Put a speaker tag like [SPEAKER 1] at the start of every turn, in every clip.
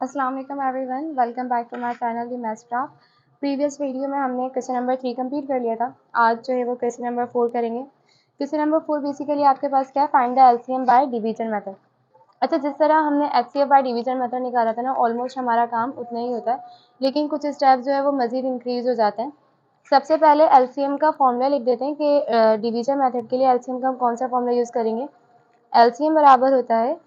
[SPEAKER 1] अस्सलाम वालेकुम everyone, welcome back to my channel the maths craft. Previous video में हमने क्वेश्चन नंबर 3 कंप्लीट कर लिया था। आज जो है वो क्वेश्चन नंबर 4 करेंगे। क्वेश्चन नंबर 4 बेसिकली आपके पास क्या है, find the LCM by division method. अच्छा, जिस तरह हमने एचसीएफ बाय डिवीजन मेथड निकाला था ना, ऑलमोस्ट हमारा काम उतना ही होता है, लेकिन कुछ स्टेप जो है वो मज़ीद इंक्रीज हो जाते हैं। सबसे पहले एलसीएम का फॉर्मूला लिख देते हैं कि डिवीजन मेथड के लिए एलसीएम का हम कौन सा फॉर्मूला यूज़ करेंगे। एलसीएम बराबर होता है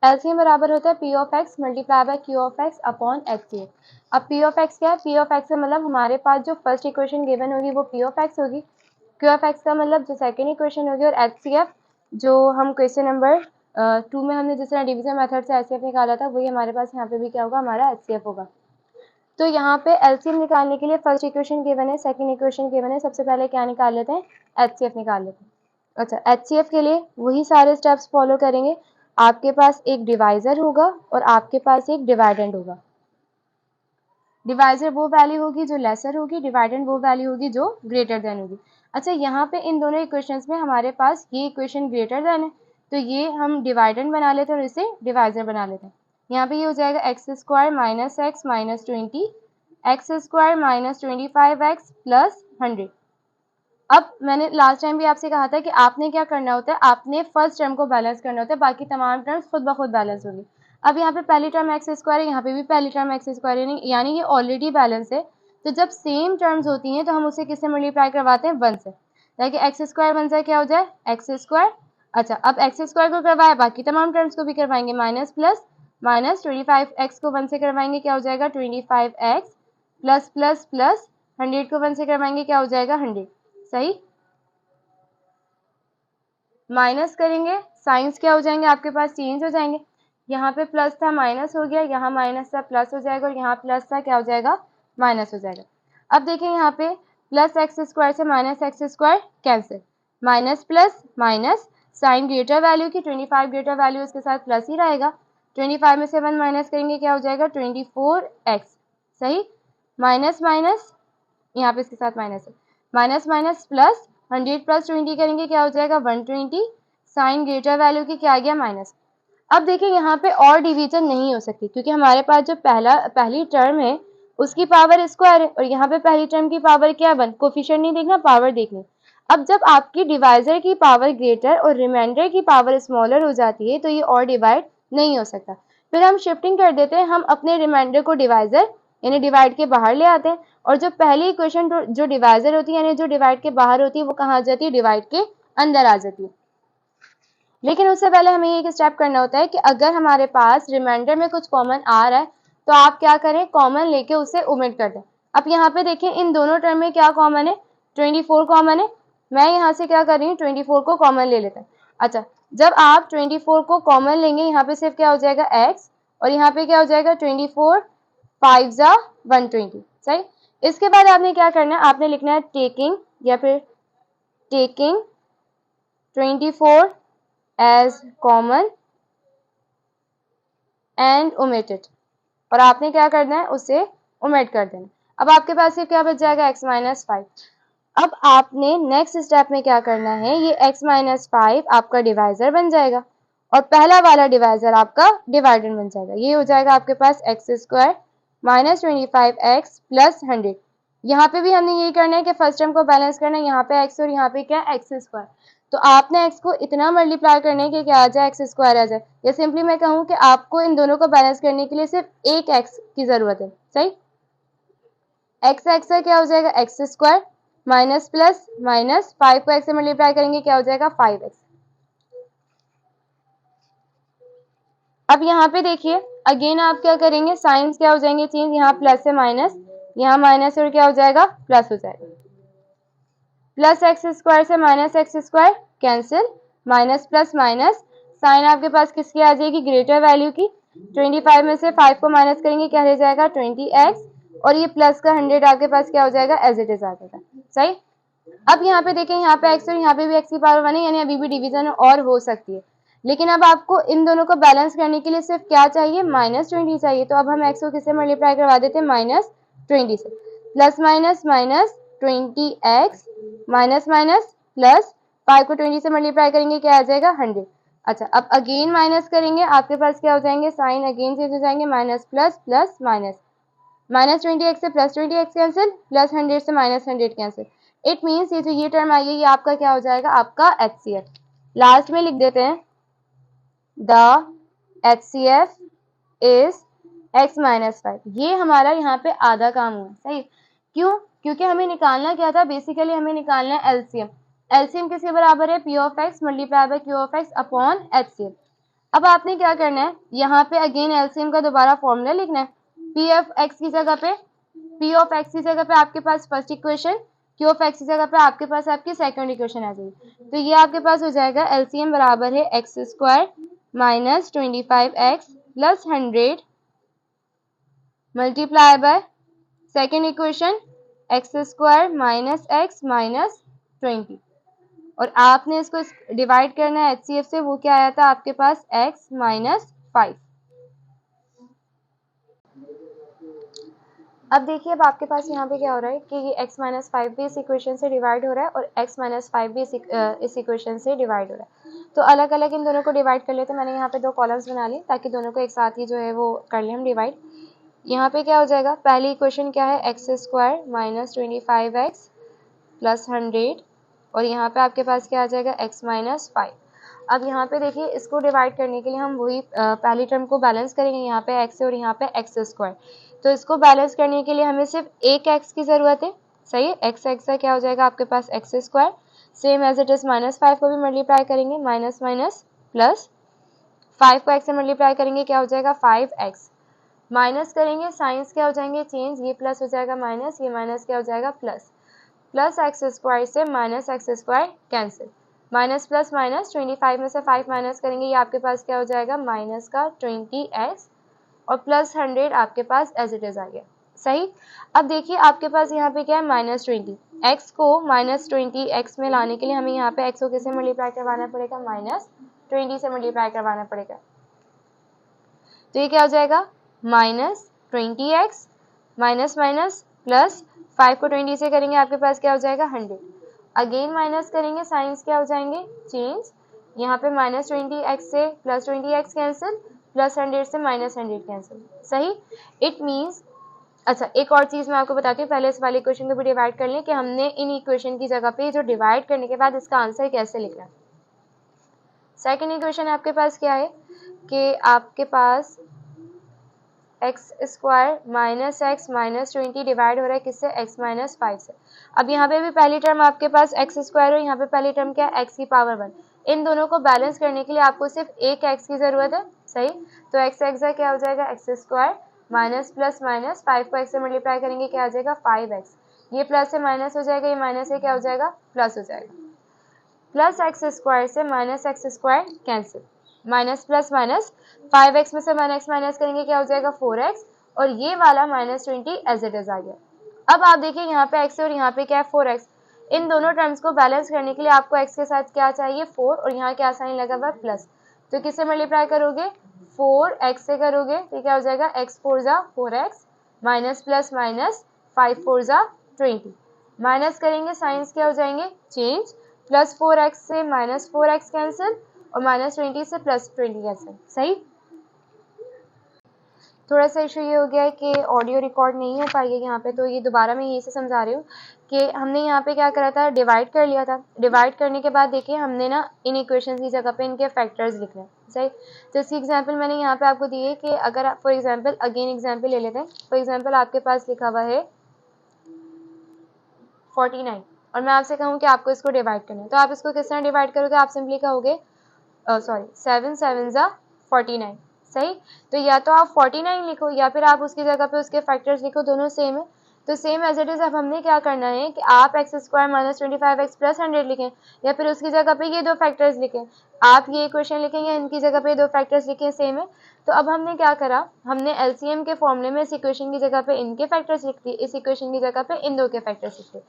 [SPEAKER 1] एलसीएम बराबर होता है P of X multiply by Q of X upon H C F. अब पी ऑफ एक्स क्या है, पी ऑफ एक्स का मतलब हमारे पास जो फर्स्ट इक्वेशन गिवन होगी वो पी ऑफ एक्स होगी, क्यू ऑफ एक्स का मतलब जो सेकंड इक्वेशन होगी, और एच सी एफ जो हम क्वेश्चन नंबर 2 में हमने जिस तरह डिवीजन मेथड से एच सी एफ निकाला था वही हमारे पास यहाँ पे भी क्या होगा, हमारा एच सी एफ होगा। तो यहाँ पे एलसीएम निकालने के लिए फर्स्ट इक्वेशन गिवन है, सेकंड इक्वेशन गिवन है, सबसे पहले क्या निकाल लेते हैं, एच सी एफ निकाल लेते हैं। अच्छा, एचसीएफ के लिए वही सारे स्टेप्स फॉलो करेंगे। आपके पास एक डिवाइजर होगा और आपके पास एक डिवाइडेंड होगा। डिवाइजर वो वैल्यू होगी जो लेसर होगी, डिवाइडेंड वो वैल्यू होगी जो ग्रेटर देन होगी। अच्छा, यहाँ पे इन दोनों इक्वेशंस में हमारे पास ये इक्वेशन ग्रेटर देन है, तो ये हम डिवाइडेंड बना लेते हैं और इसे डिवाइजर बना लेते हैं। यहाँ पे ये हो जाएगा x square minus x minus 20, x square minus 25x plus 100। अब मैंने लास्ट टाइम भी आपसे कहा था कि आपने क्या करना होता है, आपने फर्स्ट टर्म को बैलेंस करना होता है, बाकी तमाम टर्म्स खुद ब खुद बैलेंस होगी। अब यहाँ पे पहली टर्म एक्स स्क्वायर है, यहाँ पे भी पहली टर्म एक्स स्क्वायर है, यानी ये ऑलरेडी बैलेंस है। तो जब सेम टर्म्स होती हैं तो हम उसे किससे मल्टीप्लाई करवाते हैं, 1 से, ताकि एक्स स्क्वायर 1 से क्या हो जाए, एक्स स्क्वायर। अच्छा, अब एक्स स्क्वायर को करवाया, बाकी तमाम टर्म्स को भी करवाएंगे, माइनस प्लस माइनस 25x को 1 से करवाएंगे क्या हो जाएगा, 25x प्लस प्लस प्लस 100 को 1 से करवाएंगे क्या हो जाएगा, 100। सही, माइनस करेंगे, साइंस क्या हो जाएंगे आपके पास, चेंज हो जाएंगे। यहाँ पे प्लस था माइनस हो गया, यहाँ माइनस था प्लस हो जाएगा, और यहाँ प्लस था क्या हो जाएगा, माइनस हो जाएगा। अब देखें यहाँ पे प्लस एक्स स्क्वायर से minus x square cancel, minus plus minus, sign greater value की 25 ग्रेटर वैल्यू उसके साथ प्लस ही रहेगा। 25 में से 1 माइनस करेंगे क्या हो जाएगा, 24x। सही, माइनस माइनस, यहाँ पे इसके साथ माइनस है, माइनस माइनस प्लस 100 प्लस 20 करेंगे क्या हो जाएगा, 120, साइन ग्रेटर वैल्यू की क्या आ गया, माइनस। अब देखिए यहाँ पे और डिवीजन नहीं हो सकती, क्योंकि हमारे पास जो पहली टर्म है उसकी पावर स्क्वायर है, और यहाँ पे पहली टर्म की पावर क्या है, 1। कोफिशिएंट नहीं देखना, पावर देखनी। अब जब आपकी डिवाइजर की पावर ग्रेटर और रिमाइंडर की पावर स्मॉलर हो जाती है तो ये और डिवाइड नहीं हो सकता। फिर हम शिफ्टिंग कर देते हैं, हम अपने रिमाइंडर को डिवाइजर यानी डिवाइड के बाहर ले आते हैं, और जो पहली इक्वेशन जो डिवाइजर होती है यानी जो डिवाइड के बाहर होती है वो कहाँ आ जाती है, डिवाइड के अंदर आ जाती है। लेकिन उससे पहले हमें एक स्टेप करना होता है कि अगर हमारे पास रिमाइंडर में कुछ कॉमन आ रहा है तो आप क्या करें, कॉमन लेके उसे ओमिट कर दें। अब यहाँ पे देखें इन दोनों टर्म में क्या कॉमन है, 24 कॉमन है। मैं यहाँ से क्या कर रही हूँ, 24 को कॉमन ले लेते हैं। अच्छा, जब आप 24 को कॉमन लेंगे यहाँ पे सिर्फ क्या हो जाएगा, x, और यहाँ पे क्या हो जाएगा, 24 5 जा 120। सही, इसके बाद आपने क्या करना है, आपने लिखना है टेकिंग या फिर taking 24 as common and omitted, और आपने क्या करना है, उसे ओमिट कर देना। अब आपके पास ये क्या बच जाएगा, x माइनस 5। अब आपने नेक्स्ट स्टेप में क्या करना है, ये x माइनस 5 आपका डिवाइजर बन जाएगा और पहला वाला डिवाइजर आपका डिवाइडेंड बन जाएगा। ये हो जाएगा आपके पास x square minus 25x plus 100। यहाँ पे भी हमने यही करना है कि फर्स्ट टर्म को बैलेंस करना है, यहाँ पे x और यहाँ पे क्या है, एक्स स्क्वायर। तो आपने x को इतना मल्टीप्लाई करना है कि क्या आ जाए, एक्स स्क्वायर आ जाए, या सिंपली मैं कहूँ कि आपको इन दोनों को बैलेंस करने के लिए सिर्फ एक x की जरूरत है। सही, एक्स एक्स क्या हो जाएगा, x square minus plus minus 5 को x से मल्टीप्लाई करेंगे क्या हो जाएगा, 5x। अब यहाँ पे देखिए अगेन आप क्या करेंगे, साइंस क्या हो जाएंगे चेंज, यहाँ प्लस से माइनस, यहाँ माइनस और क्या हो जाएगा, प्लस हो जाएगा। प्लस एक्स स्क्वायर से minus x square cancel, minus plus minus, sign आपके पास किसकी आ जाएगी, ग्रेटर वैल्यू की। 25 में से 5 को माइनस करेंगे क्या रह जाएगा, 20x, और ये प्लस का 100 आपके पास क्या हो जाएगा, एज इट इज आ जाएगा। सही, अब यहाँ पे देखें, यहाँ पे x और यहाँ पे भी x की पावर 1 है, यानी अभी भी डिवीजन और हो सकती है। लेकिन अब आपको इन दोनों को बैलेंस करने के लिए सिर्फ क्या चाहिए, -20 चाहिए। तो अब हम x को किससे मल्टीप्लाई करवा देते हैं, -20 से। Plus minus minus 20x minus minus plus 5 को 20 से मल्टीप्लाई करेंगे क्या आ जाएगा 100। अच्छा अब अगेन माइनस करेंगे, आपके पास क्या हो जाएंगे, साइन अगेन चेंज हो जाएंगे, minus plus plus minus, minus 20x से प्लस 20x कैंसिल, प्लस 100 से माइनस 100 कैंसिल। इट मीन्स ये जो ये टर्म आई है ये आपका क्या हो जाएगा, आपका HCF। लास्ट में लिख देते हैं the HCF is x minus 5। ये हमारा यहाँ पे आधा काम हुआ, सही। क्यों? क्योंकि हमें निकालना क्या था, बेसिकली हमें निकालना है LCM। LCM किसके बराबर है, P of x multiply by Q of x upon HCF। अब आपने क्या करना है, यहाँ पे अगेन LCM का दोबारा फॉर्मूला लिखना है। P ऑफ x की जगह पे, P ऑफ x की जगह पे आपके पास first equation, Q of x की जगह पे आपके पास आपकी सेकंड इक्वेशन आ जाएगी। तो ये आपके पास हो जाएगा LCM बराबर है x square minus 25x plus 100 multiply by second equation x square minus x minus 20, और आपने इसको डिवाइड करना है HCF से, वो क्या आया था आपके पास x माइनस 5। अब देखिए अब आपके पास यहाँ पे क्या हो रहा है कि ये x माइनस 5 भी इस इक्वेशन से डिवाइड हो रहा है और x माइनस 5 भी इस इक्वेशन से डिवाइड हो रहा है। तो अलग अलग इन दोनों को डिवाइड कर लेते हैं। मैंने यहाँ पे दो कॉलम्स बना लिए ताकि दोनों को एक साथ ही जो है वो कर लें हम डिवाइड। यहाँ पे क्या हो जाएगा, पहली इक्वेशन क्या है, x square minus 25x plus 100, और यहाँ पे आपके पास क्या आ जाएगा x माइनस 5। अब यहाँ पे देखिए इसको डिवाइड करने के लिए हम वही पहली टर्म को बैलेंस करेंगे, यहाँ पे x है और यहाँ पे एक्स स्क्वायर। तो इसको बैलेंस करने के लिए हमें सिर्फ एक x की ज़रूरत है, सही है। x है क्या हो जाएगा आपके पास x square, same as it is minus 5 को भी मल्टीप्लाई करेंगे, माइनस माइनस प्लस 5 को x से मल्टीप्लाई करेंगे क्या हो जाएगा 5x, माइनस करेंगे साइंस क्या हो जाएंगे चेंज, ये प्लस हो जाएगा माइनस, ये माइनस क्या हो जाएगा प्लस, प्लस एक्स स्क्वायर से minus x square cancel, minus plus minus 25 में से 5 माइनस करेंगे, ये आपके पास क्या हो जाएगा माइनस का 20x और प्लस 100 आपके पास एज इट इज़ आ गया, सही। अब देखिए आपके पास यहाँ पे क्या है माइनस 20, x को माइनस 20x में लाने के लिए हमें यहाँ पे x को किससे मल्टीप्लाई करवाना पड़ेगा, माइनस 20 से मल्टीप्लाई करवाना पड़ेगा। तो ये क्या हो जाएगा minus 20x minus minus plus 5 को 20 से करेंगे आपके पास क्या हो जाएगा 100, अगेन माइनस करेंगे साइंस क्या हो जाएंगे चेंज, यहाँ पे माइनस 20x से प्लस 20x कैंसिल, प्लस 100 से माइनस 100 कैंसिल, सही। इट मीन्स अच्छा एक और चीज़ मैं आपको बताती हूँ, पहले इस वाले इक्वेशन को भी डिवाइड कर लें कि हमने इन इक्वेशन की जगह पे जो डिवाइड करने के बाद इसका आंसर कैसे लिखना है। सेकेंड इक्वेशन आपके पास क्या है कि आपके पास x square minus x minus 20 divide हो रहा है किससे, एक्स माइनस 5 से। अब यहाँ पे भी पहली टर्म आपके पास एक्स स्क्वायर और यहाँ पे पहली टर्म क्या है एक्स की पावर 1। इन दोनों को बैलेंस करने के लिए आपको सिर्फ एक एक्स की ज़रूरत है, सही। तो एक्स है क्या हो जाएगा x square minus plus minus 5 को एक्स से मल्टीप्लाई करेंगे क्या आ जाएगा 5x, ये प्लस से माइनस हो जाएगा, ये माइनस से क्या हो जाएगा प्लस हो जाएगा, प्लस एक्स स्क्वायर से minus x square cancel, minus plus minus 5x में से माइनस करेंगे क्या हो जाएगा 4x, और ये वाला माइनस 20 एज इट इज आ गया। अब आप देखिए यहाँ पे x है और यहाँ पे क्या है 4x, इन दोनों टर्म्स को बैलेंस करने के लिए आपको x के साथ क्या चाहिए 4, और यहाँ क्या साइन लगा हुआ प्लस, तो किससे मल्टीप्लाई करोगे 4x से करोगे, तो क्या हो जाएगा x 4 जा 4x माइनस प्लस माइनस 5 4 जा 20, माइनस करेंगे साइंस क्या हो जाएंगे चेंज, प्लस 4x से माइनस 4x कैंसिल और माइनस 20 से प्लस 20 कैंसिल, सही। थोड़ा सा इशू ये हो गया है कि ऑडियो रिकॉर्ड नहीं हो पाई है यहाँ पे, तो ये दोबारा मैं यही से समझा रही हूँ कि हमने यहाँ पे क्या करा था डिवाइड कर लिया था, डिवाइड करने के बाद देखिए हमने ना इन इक्वेशंस की जगह पे इनके फैक्टर्स लिखने हैं, सही। तो इसकी एग्जांपल मैंने यहाँ पे आपको दी है कि अगर आप फॉर एग्जांपल अगेन एग्जांपल ले लेते हैं, फॉर एग्जांपल आपके पास लिखा हुआ है 49 और मैं आपसे कहूँ कि आपको इसको डिवाइड करना है, तो आप इसको किस तरह डिवाइड करोगे, आप सिंपली कहोगे सॉरी 7 7 जा 49, सही। तो या तो आप 49 लिखो या फिर आप उसकी जगह पे उसके फैक्टर्स लिखो, दोनों सेम है। तो सेम एज इट इज अब हमने क्या करना है कि आप x square minus 25x plus 100 लिखें या फिर उसकी जगह पे ये दो फैक्टर्स लिखें, आप ये इक्वेशन लिखेंगे इनकी जगह पे दो फैक्टर्स लिखें, सेम है। तो अब हमने क्या करा, हमने एलसीएम के फॉर्मूले में इस इक्वेशन की जगह पे इनके फैक्टर्स लिख दिए, इस इक्वेशन की जगह पे इन दो के फैक्टर्स लिख दिए।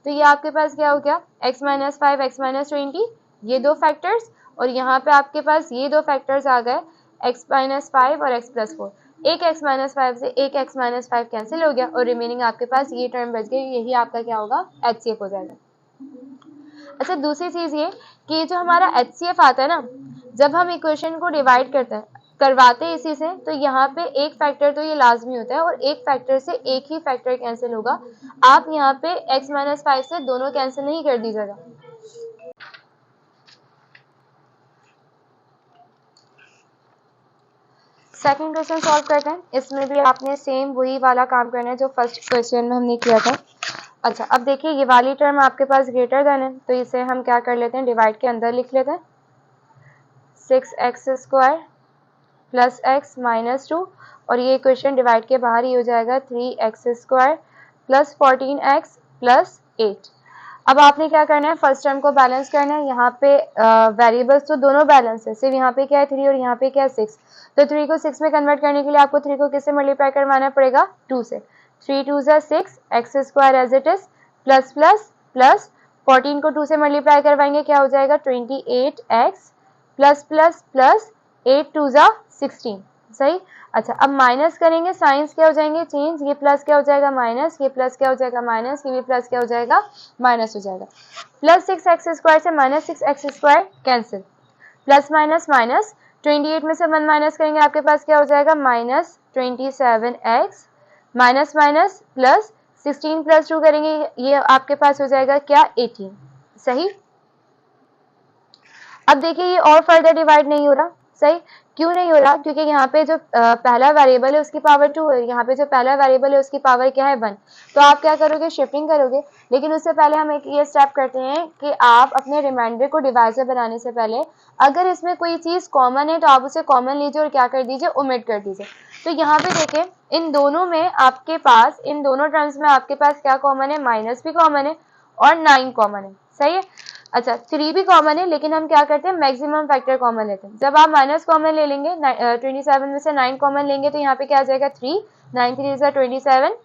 [SPEAKER 1] तो ये आपके पास क्या हो गया x माइनस 5 एक्स माइनस 20 ये दो फैक्टर्स, और यहाँ पे आपके पास ये दो फैक्टर्स आ गए x माइनस 5 और x प्लस 4, एक x माइनस 5 से एक x माइनस 5 कैंसिल हो गया और रिमेनिंग आपके पास ये टर्म बच गई, यही आपका क्या होगा HCF हो जाएगा। अच्छा दूसरी चीज़ ये कि जो हमारा HCF आता है ना, जब हम इक्वेशन को डिवाइड करवाते हैं इसी से, तो यहाँ पे एक फैक्टर तो ये लाजमी होता है और एक फैक्टर से एक ही फैक्टर कैंसिल होगा। आप यहाँ पे x-5 से दोनों कैंसिल नहीं कर दीजिएगा। सेकंड क्वेश्चन सॉल्व करते हैं। इसमें भी आपने सेम वही वाला काम करना है जो फर्स्ट क्वेश्चन में हमने किया था। अच्छा, अब देखिए ये वाली टर्म आपके पास ग्रेटर देन है, तो इसे हम क्या कर लेते हैं, डिवाइड के अंदर लिख लेते हैं। 6x² प्लस x माइनस 2, और ये इक्वेशन डिवाइड के बाहर ही हो जाएगा 3x² प्लस 14x प्लस 8। अब आपने क्या करना है, फर्स्ट टर्म को बैलेंस करना है। यहाँ पे वेरिएबल्स तो दोनों बैलेंस है, सिर्फ यहाँ पे क्या है 3 और यहाँ पे क्या है 6। तो 3 को 6 में कन्वर्ट करने के लिए आपको 3 को किससे मल्टीप्लाई करवाना पड़ेगा, 2 से। 3 2 ज़ा 6, x² as it is plus plus plus 14 को 2 से मल्टीप्लाई करवाएंगे, क्या हो जाएगा 28x प्लस प्लस प्लस 8 2 ज़ा 16। सही। अच्छा, अब माइनस करेंगे, साइंस क्या हो जाएंगे चेंज, ये प्लस क्या हो जाएगा माइनस, ये प्लस क्या हो जाएगा माइनस, ये भी प्लस क्या हो जाएगा माइनस हो जाएगा। प्लस 6x² से minus 6x² cancel, plus minus minus, 28 में से 1 माइनस करेंगे, आपके पास क्या हो जाएगा minus 27x, minus minus plus 16 plus 2 करेंगे, ये आपके पास हो जाएगा क्या 18। सही। अब देखिए ये और फर्दर डिवाइड नहीं हो रहा। सही। क्यों नहीं हो रहा, क्योंकि यहाँ पे जो पहला वेरिएबल है उसकी पावर 2 है, यहाँ पे जो पहला वेरिएबल है उसकी पावर क्या है 1। तो आप क्या करोगे, शिफ्टिंग करोगे। लेकिन उससे पहले हम एक ये स्टेप करते हैं कि आप अपने रिमाइंडर को डिवाइजर बनाने से पहले अगर इसमें कोई चीज कॉमन है तो आप उसे कॉमन लीजिए और क्या कर दीजिए, ओमिट कर दीजिए। तो यहाँ पे देखें, इन दोनों में आपके पास, इन दोनों टर्म्स में आपके पास क्या कॉमन है, माइनस भी कॉमन है और 9 कॉमन है। सही है। अच्छा, 3 भी कॉमन है, लेकिन हम क्या करते हैं मैक्सिमम फैक्टर कॉमन लेते हैं। जब आप माइनस कॉमन ले लेंगे, 27 में से 9 कॉमन लेंगे, तो यहाँ पे क्या आ जाएगा 3, 9 3 ज़ा 27,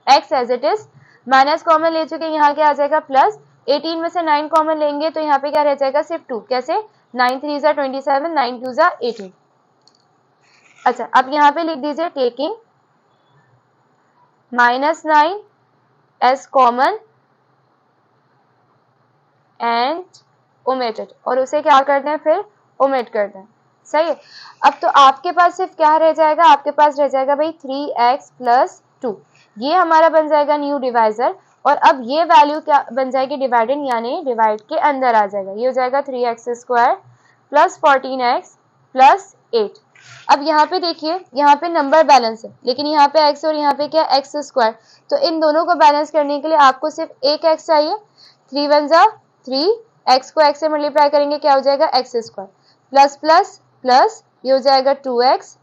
[SPEAKER 1] x as it is. Minus common ले चुके, यहाँ क्या आ जाएगा प्लस, 18 में से 9 कॉमन लेंगे तो यहाँ पे क्या रह जाएगा सिर्फ 2। कैसे, 9 3 ज़ा 27, 9 2 ज़ा 18। अच्छा, अब यहाँ पे लिख दीजिए taking -9 as common and omitted, और उसे क्या करते हैं फिर ओमिट करते हैं। सही है। अब तो आपके पास सिर्फ क्या रह जाएगा, आपके पास रह जाएगा भाई 3x प्लस 2, ये हमारा बन जाएगा न्यू डिवाइजर। और अब ये वैल्यू क्या बन जाएगी, डिवाइडेड, यानी डिवाइड के अंदर आ जाएगा, ये हो जाएगा 3x² प्लस 14x प्लस 8। अब यहाँ पे देखिए, यहाँ पे नंबर बैलेंस है, लेकिन यहाँ पे x और यहाँ पे क्या x²। तो इन दोनों को बैलेंस करने के लिए आपको सिर्फ एक x चाहिए। 3 1 ज़ा 3, x को x से मल्टीप्लाई करेंगे, क्या हो जाएगा x² प्लस प्लस प्लस, ये हो जाएगा 2x।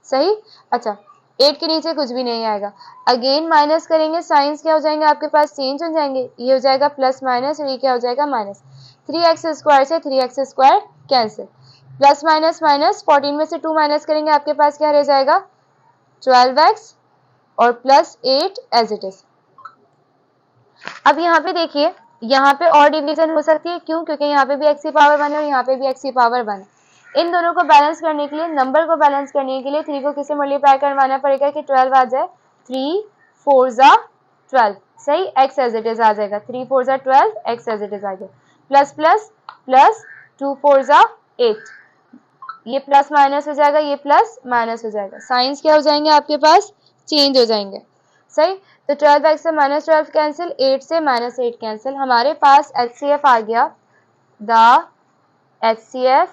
[SPEAKER 1] सही। अच्छा, 8 के नीचे कुछ भी नहीं आएगा। अगेन माइनस करेंगे, साइंस क्या हो जाएंगे आपके पास चेंज हो जाएंगे, ये हो जाएगा प्लस माइनस और ये क्या हो जाएगा माइनस। 3x² से 3x² cancel, plus minus minus, 14 में से 2 माइनस करेंगे, आपके पास क्या रह जाएगा 12x और प्लस 8 एज इट इज। अब यहाँ पे देखिए, यहाँ पे और डिवीजन हो सकती है, क्यों, क्योंकि यहाँ पे भी x की पावर 1 है और यहाँ पे भी x की पावर 1 है। इन दोनों को बैलेंस करने के लिए, नंबर को बैलेंस करने के लिए 3 को किसे मल्टीप्लाई करवाना पड़ेगा कि 12 आ जाए। 3 4 ज़ा 12। सही। x एज इट इज आ जाएगा, 3 4 ज़ा 12, x एज इट इज आ गया। प्लस प्लस प्लस 2 4 ज़ा 8, ये प्लस माइनस हो जाएगा, ये प्लस माइनस हो जाएगा, साइंस क्या हो जाएंगे आपके पास चेंज हो जाएंगे। सही। तो 12x से -12 कैंसिल, 8 से -8 कैंसिल, हमारे पास HCF आ गया। The HCF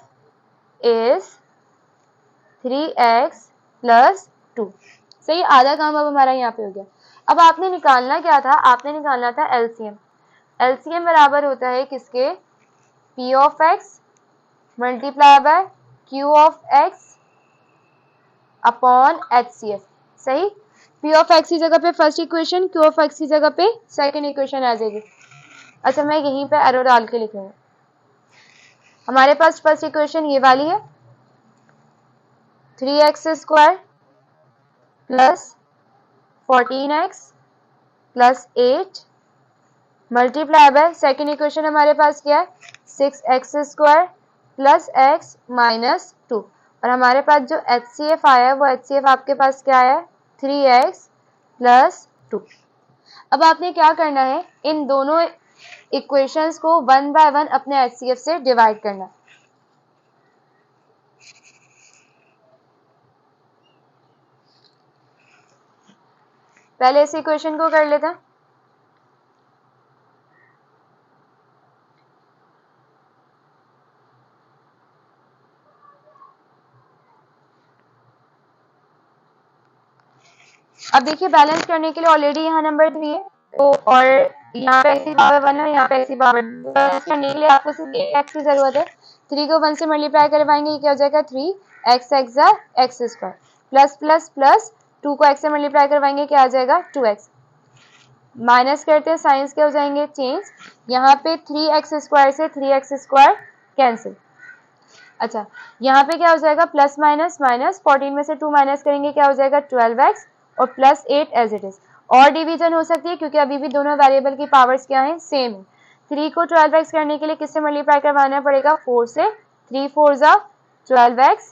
[SPEAKER 1] is 3x plus 2। सही। आधा काम अब हमारा यहाँ पे हो गया। अब आपने निकालना क्या था, आपने निकालना था LCM। LCM बराबर होता है किसके, P of x multiply by Q of x upon HCF। सही। P ऑफ x की जगह पे first equation, Q of x की जगह पे सेकंड इक्वेशन आ जाएगी। अच्छा, मैं यहीं पे एरो डाल के लिखूंगा। हमारे पास फर्स्ट इक्वेशन ये वाली है, 3x² plus 14x plus 8 multiply by, second equation हमारे पास क्या है 6x² प्लस x माइनस 2, और हमारे पास जो HCF आया है वो HCF आपके पास क्या है 3x प्लस 2। अब आपने क्या करना है, इन दोनों इक्वेशंस को 1 बाय 1 अपने HCF से डिवाइड करना। पहले इस इक्वेशन को कर लेते हैं। अब देखिए बैलेंस करने के लिए ऑलरेडी यहाँ नंबर 3 है, तो और यहाँ पे x की पावर 1 है, यहाँ पे x की पावर 2। बैलेंस करने के लिए आपको सिर्फ एक x की जरूरत है। 3 को 1 से मल्टीप्लाई करवाएंगे, ये क्या हो जाएगा 3x x square plus plus plus 2 को x से मल्टीप्लाई करवाएंगे, क्या आ जाएगा 2x। माइनस करते हैं, साइंस क्या हो जाएंगे चेंज। यहाँ पे 3x स्क्वायर से 3x स्क्वायर कैंसिल। अच्छा यहाँ पे क्या हो जाएगा प्लस माइनस माइनस, 14 में से 2 माइनस करेंगे, क्या हो जाएगा 12x और प्लस 8 एज इट इज। और डिवीजन हो सकती है क्योंकि अभी भी दोनों वेरिएबल की पावर्स क्या है सेम है। 3 को 12x करने के लिए किससे मल्टीप्लाई करवाना पड़ेगा 4 से। 3 4 जा 12x,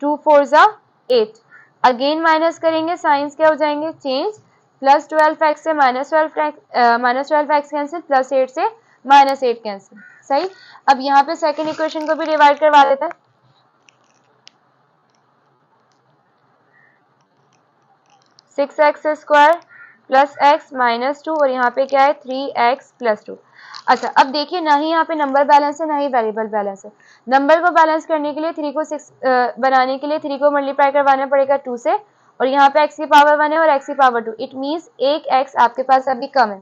[SPEAKER 1] 2 4 जा 8। अगेन माइनस करेंगे, साइंस क्या हो जाएंगे चेंज। प्लस 12x से माइनस 12x कैंसिल, प्लस 8 से माइनस 8 कैंसिल। सही। अब यहाँ पे सेकेंड इक्वेशन को भी डिवाइड करवा देते हैं। Six x square plus x minus 2 और यहाँ पे क्या है 3x प्लस 2। अच्छा अब देखिए ना ही यहाँ पे नंबर बैलेंस है ना ही वेरिएबल बैलेंस है। नंबर को बैलेंस करने के लिए 3 को 6 बनाने के लिए 3 को मल्टीप्लाई करवाना पड़ेगा 2 से, और यहाँ पे x की पावर 1 है और x की पावर 2। इट मीन्स एक x आपके पास अभी कम है।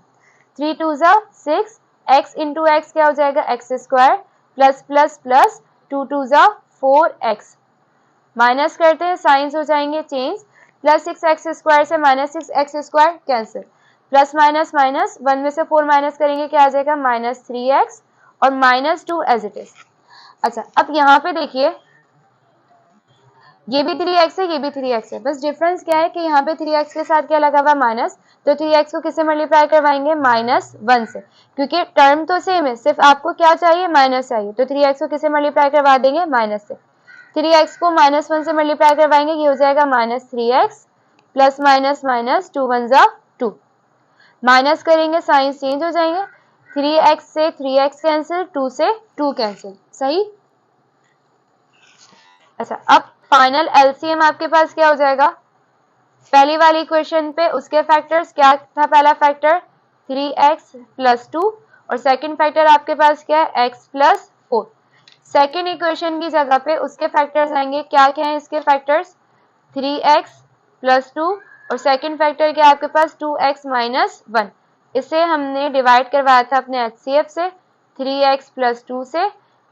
[SPEAKER 1] 3 2 जा 6, x इंटू एक्स क्या हो जाएगा x square plus plus plus 2 2 जा 4x। माइनस करते हैं, साइंस हो जाएंगे चेंज। प्लस 6x स्क्वायर से minus 6x square cancel, plus minus minus 1 में से 4 माइनस करेंगे, क्या आ जाएगा माइनस 3x और माइनस 2 एज इट इज। अच्छा अब यहाँ पे देखिए ये भी 3x है, ये भी 3x है, बस डिफरेंस क्या है कि यहाँ पे 3x के साथ क्या लगा हुआ माइनस, तो 3x को किससे मल्टीप्लाई करवाएंगे -1 से, क्योंकि टर्म तो सेम है, सिर्फ आपको क्या चाहिए माइनस चाहिए, तो 3x को किससे मल्टीप्लाई करवा देंगे माइनस से। 3x को -1 से मल्टीप्लाई करवाएंगे, ये हो जाएगा -3x प्लस माइनस माइनस 2 1 जा 2। माइनस करेंगे, साइंस चेंज हो जाएंगे। 3x से 3x कैंसिल, 2 से 2 कैंसिल। सही। अच्छा अब फाइनल एलसीएम आपके पास क्या हो जाएगा, पहली वाली इक्वेशन पे उसके फैक्टर्स क्या था, पहला फैक्टर 3x प्लस 2 और सेकंड फैक्टर आपके पास क्या है x प्लस 4। सेकेंड इक्वेशन की जगह पे उसके फैक्टर्स आएंगे, क्या क्या है इसके फैक्टर्स 3x प्लस 2 और सेकेंड फैक्टर क्या आपके पास 2x माइनस 1। इसे हमने डिवाइड करवाया था अपने HCF से 3x प्लस 2 से।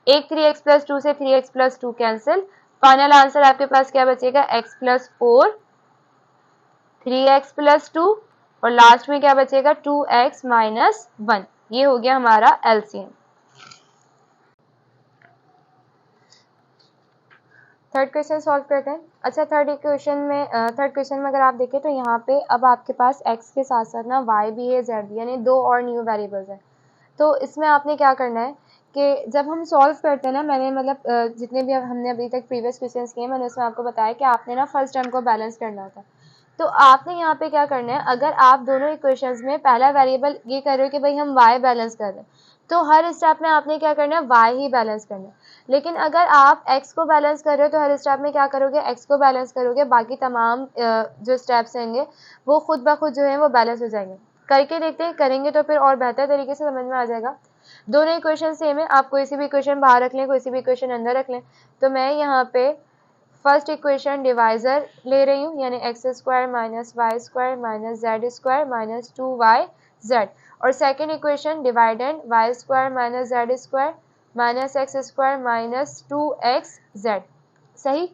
[SPEAKER 1] एक 3x प्लस 2 से 3x plus 2 cancel. Final answer आपके पास क्या बचेगा x प्लस 4, 3x प्लस 2 और लास्ट में क्या बचेगा 2x माइनस 1। ये हो गया हमारा एलसीएम। थर्ड क्वेश्चन सॉल्व करते हैं। अच्छा थर्ड क्वेश्चन में अगर आप देखें तो यहाँ पे अब आपके पास x के साथ साथ ना y भी है z भी, यानी 2 और न्यू वेरिएबल्स हैं। तो इसमें आपने क्या करना है कि जब हम सॉल्व करते हैं ना, मैंने मतलब जितने भी हमने अभी तक प्रीवियस क्वेश्चन किए मैंने उसमें आपको बताया कि आपने ना फर्स्ट टर्म को बैलेंस करना होता है। तो आपने यहाँ पे क्या करना है, अगर आप दोनों इक्वेशंस में पहला वेरिएबल ये कर रहे हो कि भाई हम y बैलेंस कर रहे हैं, तो हर स्टेप में आपने क्या करना है y ही बैलेंस करना है। लेकिन अगर आप x को बैलेंस कर रहे हो तो हर स्टेप में क्या करोगे x को बैलेंस करोगे, बाकी तमाम जो स्टेप्स होंगे वो खुद ब खुद जो है वो बैलेंस हो जाएंगे। करके देखते हैं, करेंगे तो फिर और बेहतर तरीके से समझ में आ जाएगा। दोनों इक्वेशन सेम है, आप कोई सी भी इक्वेशन बाहर रख लें, कोई सी भी इक्वेशन अंदर रख लें। तो मैं यहाँ पे फर्स्ट इक्वेशन डिवाइजर ले रही हूँ, यानी X square minus Y square minus Z square minus 2yz, और second equation dividend Y square minus Z square minus x square minus 2xz। सही।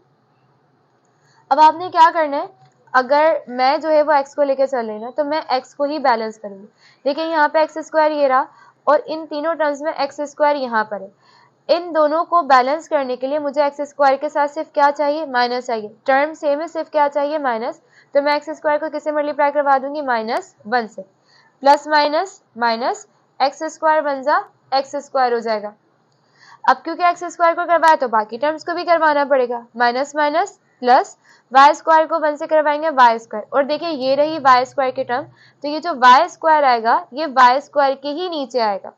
[SPEAKER 1] अब आपने क्या करना है, अगर मैं जो है वो x को लेकर चल रही ना, तो मैं x को ही बैलेंस करूंगी। देखिए यहाँ पे एक्स स्क्वायर ये रहा और इन तीनों टर्म्स में एक्स स्क्वायर यहाँ पर है। इन दोनों को बैलेंस करने के लिए मुझे एक्स स्क्वायर के साथ सिर्फ क्या चाहिए माइनस चाहिए। टर्म सेम है, सिर्फ क्या चाहिए माइनस। तो मैं एक्स स्क्वायर को किससे मल्टीप्लाई करवा दूंगी -1 से। Plus minus minus x square बन जा एक्स स्क्वायर हो जाएगा। अब क्योंकि एक्स स्क्वायर को करवाया तो बाकी टर्म्स को भी करवाना पड़ेगा, minus minus plus Y square को 1 से करवाएंगे वाई स्क्वायर, और देखिए ये रही वाई स्क्वायर की टर्म, तो ये जो वाई स्क्वायर आएगा ये वाई स्क्वायर के ही नीचे आएगा।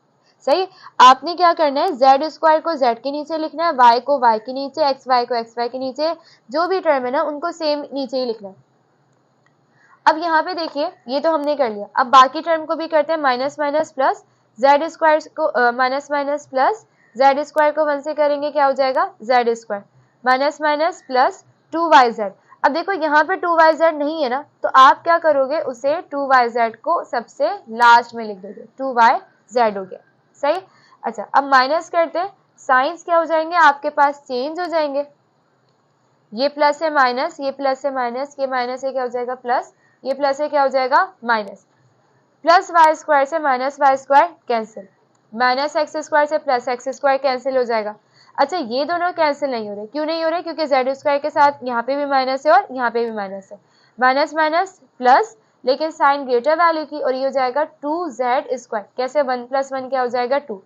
[SPEAKER 1] सही। आपने क्या करना है, जेड स्क्वायर को जेड के नीचे लिखना है, वाई को वाई के नीचे, एक्स वाई को एक्स वाई के नीचे, जो भी टर्म है ना उनको सेम नीचे ही लिखना है। अब यहाँ पे देखिए ये तो हमने कर लिया, अब बाकी टर्म को भी करते हैं, minus minus plus, Z square को minus minus plus, Z square को 1 से करेंगे क्या हो जाएगा, z square, minus minus plus 2yz। अब देखो यहाँ पे 2yz नहीं है ना, तो आप क्या करोगे, उसे 2yz को सबसे लास्ट में लिख दोगे, 2yz हो गया, सही। अच्छा अब माइनस करते हैं, साइंस क्या हो जाएंगे आपके पास, चेंज हो जाएंगे, ये प्लस है माइनस, ये प्लस है माइनस, ये माइनस है क्या हो जाएगा प्लस, ये प्लस है क्या हो जाएगा माइनस, प्लस वाई स्क्वायर से minus Y square cancel, minus x square से प्लस एक्स स्क्वायर कैंसिल हो जाएगा। अच्छा ये दोनों कैंसिल नहीं हो रहे, क्यों नहीं हो रहे, क्योंकि जेड स्क्वायर के साथ यहाँ पे भी माइनस है और यहाँ पे भी माइनस है, माइनस माइनस प्लस, लेकिन साइन ग्रेटर वैल्यू की, और ये हो जाएगा 2z स्क्वायर, कैसे 1 + 1 क्या हो जाएगा 2,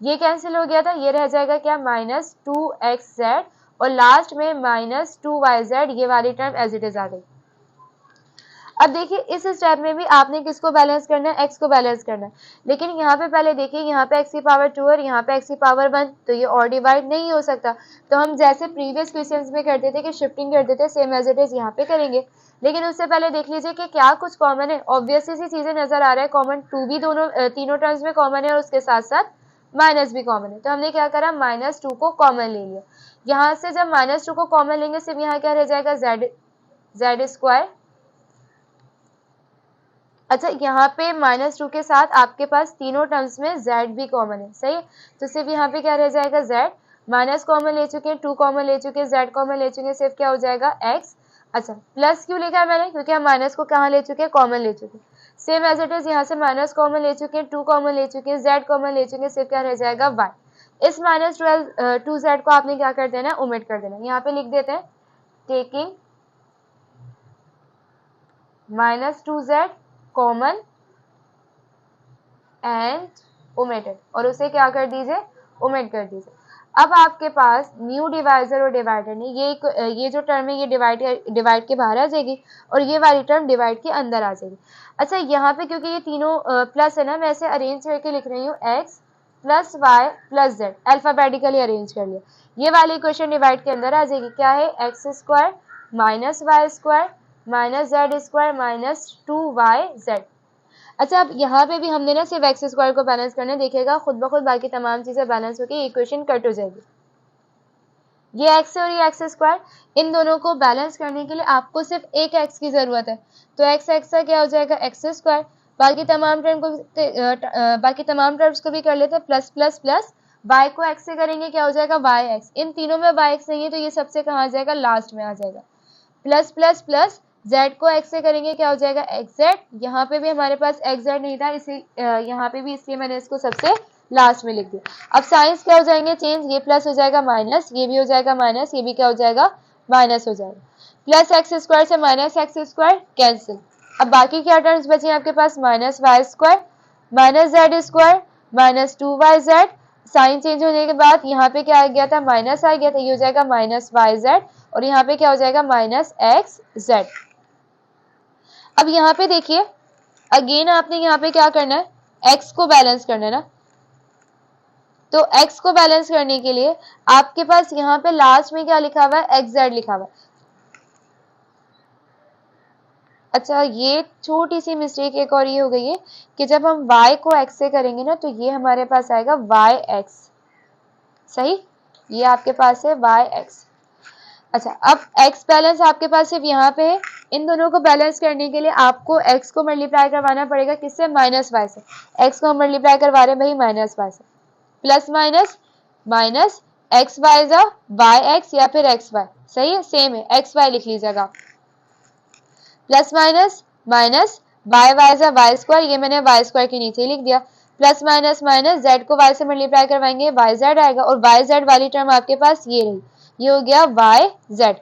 [SPEAKER 1] ये कैंसिल हो गया था, ये रह जाएगा क्या माइनस 2xz, और लास्ट में माइनस 2yz, ये वाली टर्म एज इट इज आ गई। अब देखिए इस स्टेप में भी आपने किसको बैलेंस करना है, x को बैलेंस करना है, लेकिन यहाँ पे पहले देखिए यहाँ पे x की पावर 2 और यहाँ पे x की पावर 1, तो ये और डिवाइड नहीं हो सकता, तो हम जैसे प्रीवियस क्वेश्चंस में करते थे कि शिफ्टिंग करते थे, सेम एज इट इज यहाँ पे करेंगे। लेकिन उससे पहले देख लीजिए कि क्या कुछ कॉमन है, ऑब्वियसली सी चीजें नजर आ रहा है, कॉमन 2 भी दोनों तीनों टर्म्स में कॉमन है, और उसके साथ साथ माइनस भी कॉमन है, तो हमने क्या करा, -2 को कॉमन ले लिया। यहाँ से जब -2 को कॉमन लेंगे, सिर्फ यहाँ क्या रह जाएगा, जेड स्क्वायर। अच्छा यहाँ पे -2 के साथ आपके पास तीनों टर्म्स में z भी कॉमन है, सही है, तो सिर्फ यहाँ पे क्या रह जाएगा, z, माइनस कॉमन ले चुके हैं, 2 कॉमन ले चुके हैं, z कॉमन ले चुके हैं, सिर्फ क्या हो जाएगा x। अच्छा प्लस क्यों लिखा है मैंने, क्योंकि हम माइनस को कहाँ ले चुके हैं, कॉमन ले चुके हैं, सेम एज इट इज यहाँ से माइनस कॉमन ले चुके हैं, 2 कॉमन ले चुके हैं, z कॉमन ले चुके हैं, सिर्फ क्या रह जाएगा y। इस -2z को आपने क्या कर देना है, ओमिट कर देना, यहाँ पे लिख देते हैं taking -2z common and omitted, और उसे क्या कर दीजिए, ओमिट कर दीजिए। अब आपके पास न्यू डिवाइजर और डिवाइडर ने ये जो टर्म है ये डिवाइड के बाहर आ जाएगी, और ये वाली टर्म डिवाइड के अंदर आ जाएगी। अच्छा यहाँ पे क्योंकि ये तीनों प्लस है ना, मैं इसे अरेंज करके लिख रही हूँ, x + y + z, alphabetically arrange कर लिया, ये वाली इक्वेशन डिवाइड के अंदर आ जाएगी, क्या है, x² - y² - z² - 2yz। अच्छा अब यहाँ पे भी हमने ना सिर्फ एक्स स्क्वायर को बैलेंस करना, देखिएगा खुद ब खुद बाकी तमाम चीजें बैलेंस होकर इक्वेशन कट हो जाएगी। ये एक्स है और ये एक्स स्क्वायर, इन दोनों को बैलेंस करने के लिए आपको सिर्फ एक एक्स की जरूरत है, तो एक्स एक्स का क्या हो जाएगा, एक्स स्क्वायर। बाकी तमाम टर्म्स को भी कर लेते हैं, प्लस प्लस प्लस, वाई को एक्स से करेंगे क्या हो जाएगा, वाई एक्स, इन तीनों में वाई एक्स नहीं है, तो ये सबसे कहाँ आ जाएगा, लास्ट में आ जाएगा, प्लस प्लस प्लस, z को x से करेंगे क्या हो जाएगा, xz, यहाँ पे भी हमारे पास xz नहीं था, इसी यहाँ पे भी, इसलिए मैंने इसको सबसे लास्ट में लिख दिया। अब साइंस क्या हो जाएंगे, चेंज, ये प्लस हो जाएगा माइनस, ये भी हो जाएगा माइनस, ये भी क्या हो जाएगा, माइनस हो जाएगा, प्लस एक्स स्क्वायर से माइनस एक्स स्क्वायर कैंसिल। अब बाकी क्या टर्म्स बचे आपके पास, -y² -z² -2yz, sign change होने के बाद यहाँ पे क्या आ गया था, माइनस आ गया था, ये हो जाएगा -yz, और यहाँ पे क्या हो जाएगा, -xz। अब यहाँ पे देखिए अगेन आपने यहाँ पे क्या करना है, x को बैलेंस करना है ना, तो x को बैलेंस करने के लिए आपके पास यहाँ पे लास्ट में क्या लिखा हुआ है, xz लिखा हुआ है। अच्छा ये छोटी सी मिस्टेक एक और ये हो गई है कि जब हम y को x से करेंगे ना, तो ये हमारे पास आएगा yx, सही, ये आपके पास है yx। अच्छा अब x बैलेंस आपके पास सिर्फ यहाँ पे है, इन दोनों को बैलेंस करने के लिए आपको x को मल्टीप्लाई करवाना पड़ेगा, किससे, -y से, x को हम मल्टीप्लाई करवा रहे हैं भाई -y से, plus minus minus x Y जा वाई एक्स या फिर एक्स वाई, सही है, सेम है, एक्स वाई लिख लीजिएगा, plus minus minus Y Y जा वाई स्क्वायर, ये मैंने वाई स्क्वायर के नीचे ही लिख दिया, प्लस माइनस माइनस, जेड को वाई से मल्टीप्लाई करवाएंगे, वाई जेड आएगा, और वाई जेड वाली टर्म आपके पास ये रही, ये हो गया वाई जेड।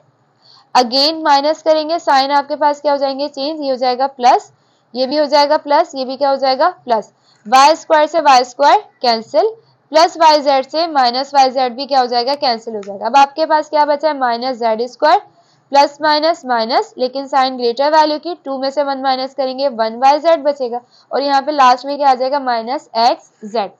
[SPEAKER 1] अगेन माइनस करेंगे, साइन आपके पास क्या हो जाएंगे, चेंज, ये हो जाएगा प्लस, ये भी हो जाएगा प्लस, ये भी क्या हो जाएगा प्लस, वाई स्क्वायर से Y square cancel, plus Y Z से माइनस वाई जेड भी क्या हो जाएगा, कैंसिल हो जाएगा। अब आपके पास क्या बचा है, -z² प्लस माइनस माइनस, लेकिन साइन ग्रेटर वैल्यू की, 2 में से 1 माइनस करेंगे 1yz बचेगा, और यहाँ पे लास्ट में क्या आ जाएगा, -xz।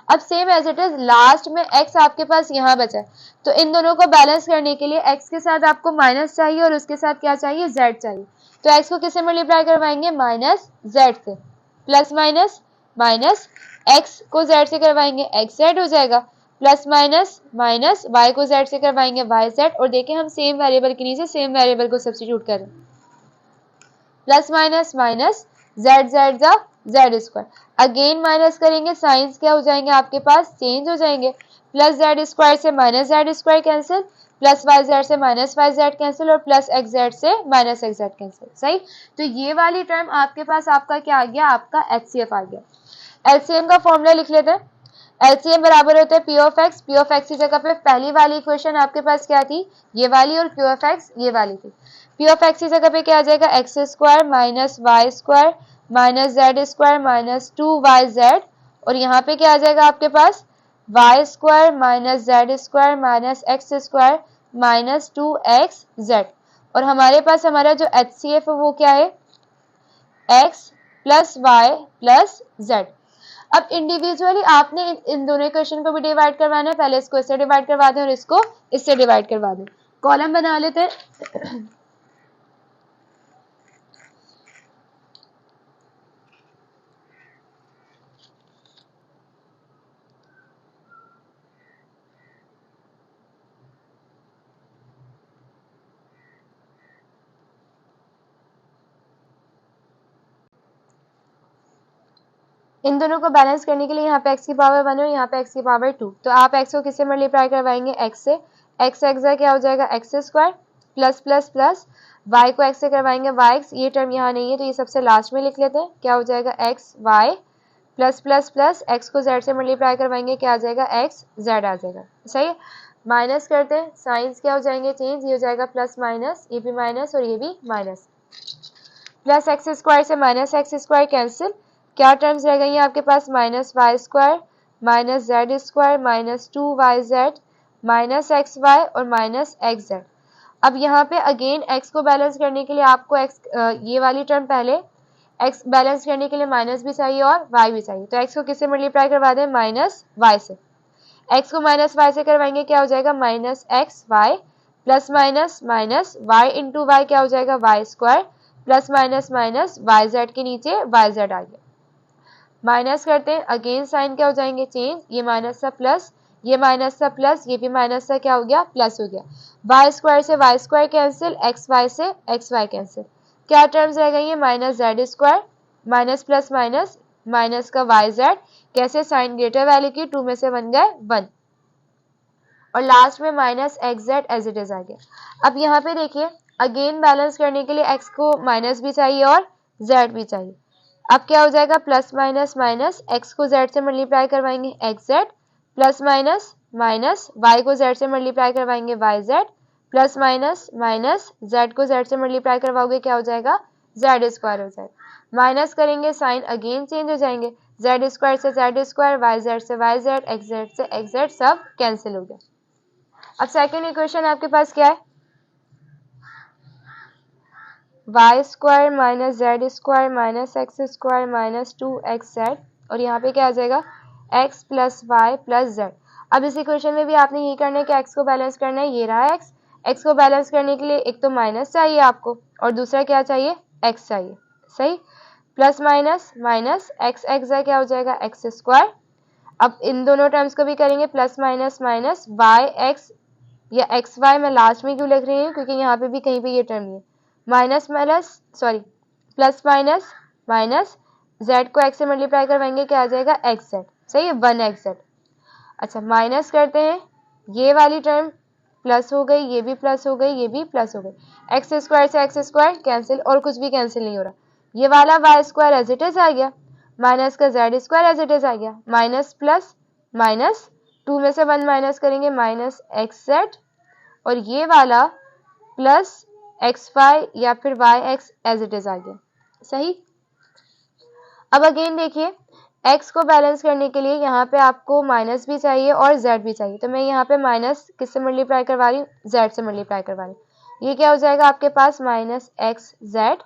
[SPEAKER 1] अब same as it is last में x आपके पास यहाँ बचा है, तो इन दोनों को बैलेंस करने के लिए x के साथ आपको माइनस चाहिए और उसके साथ क्या चाहिए, z चाहिए। तो x को किससे मल्टीप्लाई करवाएंगे, माइनस z से, प्लस माइनस माइनस x को z से करवाएंगे x z हो जाएगा, प्लस माइनस माइनस y को z से करवाएंगे y z, और देखिए हम सेम वेरिएबल के नीचे सेम वेरिएबल को सब्स्टिट्यूट करें, plus minus minus Z Z जा जेड स्क्वायर, अगेन माइनस करेंगे, साइंस क्या हो जाएंगे आपके पास, चेंज हो जाएंगे, प्लस जेड स्क्वायर से minus Z square cancel, plus Y Z से माइनस वाई जेड कैंसिल, और प्लस एक्स जेड से माइनस एक्स जेड कैंसिल। सही, तो ये वाली टर्म आपके पास आपका क्या आ गया, आपका एचसीएफ आ गया। एलसीएम का फॉर्मूला लिख लेते हैं। एलसीएम बराबर होता है पी ऑफ एक्स की जगह पे पहली वाली इक्वेशन आपके पास क्या थी, ये वाली, और क्यू ऑफ एक्स ये वाली थी। पी ऑफ एक्स की जगह पे क्या आ जाएगा, x square minus Y square minus Z square minus 2yz, और यहाँ पे क्या आ जाएगा आपके पास, y square minus Z square minus x square minus 2xz, और हमारे पास हमारा जो एचसीएफ है वो क्या है, x plus Y plus Z. अब इंडिविजुअली आपने इन दोनों इक्वेशन को भी डिवाइड करवाना है, पहले इसको इससे डिवाइड करवा दें और इसको इससे डिवाइड करवा दें। कॉलम बना लेते हैं। इन दोनों को बैलेंस करने के लिए यहाँ पे x की पावर 1 और यहाँ पे x की पावर 2, तो आप x को किससे मल्टीप्लाई करवाएंगे, x से, x क्या हो जाएगा, x square plus plus plus y को x से करवाएंगे yx, ये टर्म यहाँ नहीं है तो ये सबसे लास्ट में लिख लेते हैं, क्या हो जाएगा x y plus plus plus x को z से मल्टीप्लाई करवाएंगे, क्या आ जाएगा, x z आ जाएगा। सही है, माइनस करते हैं, साइंस क्या हो जाएंगे, चेंज, ये हो जाएगा प्लस माइनस, ये भी माइनस और ये भी माइनस, प्लस एक्स स्क्वायर से माइनस एक्स स्क्वायर कैंसिल, क्या टर्म्स रह गई हैं आपके पास, minus Y square minus Z square minus 2yz minus x y और माइनस एक्स जेड। अब यहाँ पे अगेन x को बैलेंस करने के लिए आपको ये वाली टर्म पहले, x बैलेंस करने के लिए माइनस भी चाहिए और y भी चाहिए, तो x को किससे मल्टीप्लाई करवा दें, माइनस y से, x को माइनस y से करवाएंगे, क्या हो जाएगा, minus x Y plus minus minus y into Y, क्या हो जाएगा, Y square plus minus minus Y Z के नीचे वाई जेड आ गया, माइनस करते हैं, अगेन साइन क्या हो जाएंगे, चेंज, ये माइनस सा प्लस, ये माइनस सा प्लस, ये भी माइनस सा क्या हो गया, प्लस हो गया, वाई स्क्वायर से Y square cancel, X Y से एक्स वाई कैंसिल, क्या टर्म्स रह गई है, minus Z square minus plus minus minus का वाई जेड, कैसे, साइन ग्रेटर वैल्यू की, 2 में से बन गए 1, और लास्ट में minus x z as it is आ गया। अब यहाँ पे देखिए अगेन बैलेंस करने के लिए x को माइनस भी चाहिए और z भी चाहिए, अब क्या हो जाएगा, प्लस माइनस माइनस x को z से मल्टीप्लाई करवाएंगे X Z plus minus minus y को z से मल्टीप्लाई करवाएंगे Y Z plus minus minus z को z से मल्टीप्लाई करवाओगे, क्या हो जाएगा, z स्क्वायर हो जाएगा, माइनस करेंगे, साइन अगेन चेंज हो जाएंगे, z स्क्वायर से z स्क्वायर, वाई जेड से वाई जेड, एक्स जेड से एक्स जेड, सब कैंसिल हो गया। अब सेकेंड इक्वेशन आपके पास क्या है, Y square minus Z square minus x square minus 2xz, और यहाँ पे क्या आ जाएगा, x plus Y plus Z. अब इस इक्वेशन में भी आपने यही करना है कि x को बैलेंस करना है, ये रहा x को बैलेंस करने के लिए एक तो माइनस चाहिए आपको और दूसरा क्या चाहिए, x चाहिए। सही, प्लस माइनस माइनस एक्स क्या हो जाएगा, एक्स स्क्वायर, अब इन दोनों टर्म्स को भी करेंगे, plus minus minus Y X या एक्स वाई, मैं लास्ट में क्यों लिख रही हूँ क्योंकि यहाँ पे भी कहीं पे ये टर्म नहीं है, minus minus sorry plus minus minus z को x से मल्टीप्लाई करवाएंगे, क्या आ जाएगा, एक्स जेड। सही है, 1xz। अच्छा माइनस करते हैं, ये वाली टर्म प्लस हो गई, ये भी प्लस हो गई, ये भी प्लस हो गई, एक्स स्क्वायर से एक्स स्क्वायर कैंसिल और कुछ भी कैंसिल नहीं हो रहा, ये वाला y square as it is आ गया, माइनस का z square as it is आ गया, माइनस प्लस माइनस 2 में से 1 माइनस करेंगे, माइनस एक्स जेड, और ये वाला प्लस एक्स वाई या फिर y x as it is आ गया। सही, अब अगेन देखिए x को बैलेंस करने के लिए यहाँ पे आपको माइनस भी चाहिए और z भी चाहिए, तो मैं यहाँ पे माइनस किससे मल्टीप्लाई करवा रही हूँ, z से मल्टीप्लाई करवा रही हूँ, ये क्या हो जाएगा आपके पास, माइनस एक्स जेड,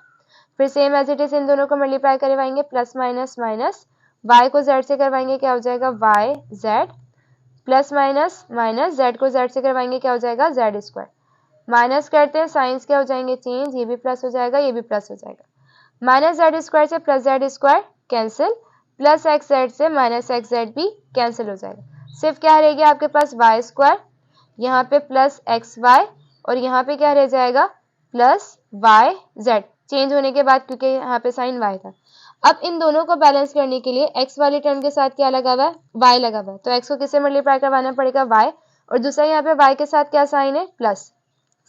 [SPEAKER 1] फिर सेम एज इट इज इन दोनों को मल्टीप्लाई करवाएंगे, प्लस माइनस माइनस y को z से करवाएंगे क्या हो जाएगा y z, plus minus minus z को z से करवाएंगे क्या हो जाएगा z स्क्वायर, माइनस करते हैं साइंस क्या हो जाएंगे चेंज, ये भी प्लस हो जाएगा ये भी प्लस हो जाएगा, माइनस जेड स्क्वायर से plus Z square cancel, plus X Z से माइनस एक्स जेड भी कैंसिल हो जाएगा, सिर्फ क्या रह गया आपके पास वाई स्क्वायर, यहाँ पे प्लस एक्स वाई और यहाँ पे क्या रह जाएगा प्लस वाई जेड, चेंज होने के बाद क्योंकि यहाँ पे साइन वाई था। अब इन दोनों को बैलेंस करने के लिए x वाले टर्म के साथ क्या लगा हुआ है y लगा हुआ है, तो x को किससे मल्टीप्लाई करवाना पड़ेगा y, और दूसरा यहाँ पे y के साथ क्या साइन है प्लस,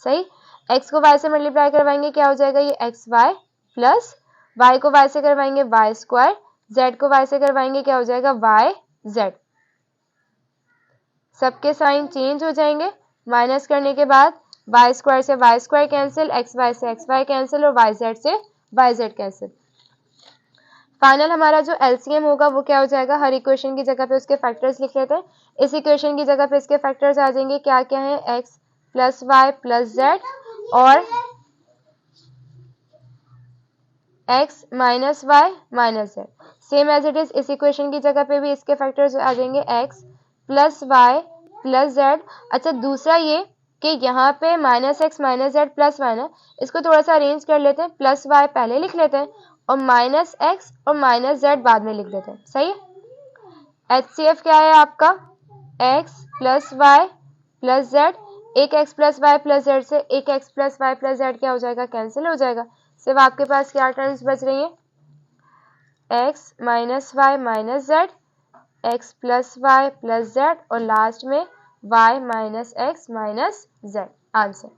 [SPEAKER 1] सही, x को y से मल्टीप्लाई करवाएंगे क्या हो जाएगा ये एक्स वाई, प्लस y को y से करवाएंगे वाई स्क्वायर, z को y से करवाएंगे क्या हो जाएगा वाई जेड, सबके साइन चेंज हो जाएंगे, माइनस करने के बाद वाई स्क्वायर से Y square cancel, X Y से एक्स वाई कैंसिल और वाई जेड से वाई जेड कैंसिल। फाइनल हमारा जो एलसीएम होगा वो क्या हो जाएगा, हर इक्वेशन की जगह पे उसके फैक्टर्स लिख लेते हैं, इस इक्वेशन की जगह पे इसके फैक्टर्स आ जाएंगे, क्या क्या है x plus Y plus Z और x minus Y minus z, same as it is इस इक्वेशन की जगह पे भी इसके फैक्टर्स आ जाएंगे x plus Y plus z. अच्छा दूसरा ये कि यहाँ पे minus x minus z plus y ना, इसको थोड़ा सा अरेंज कर लेते हैं, प्लस वाई पहले लिख लेते हैं और माइनस एक्स और माइनस जेड बाद में लिख देते हैं, सही है। एचसीएफ क्या है आपका x plus Y plus z, एक x plus Y plus z से एक x plus Y plus z क्या हो जाएगा कैंसिल हो जाएगा, सिर्फ आपके पास क्या टर्म्स बच रही है X minus Y minus Z, X plus Y plus Z और लास्ट में Y minus x minus Z, answer.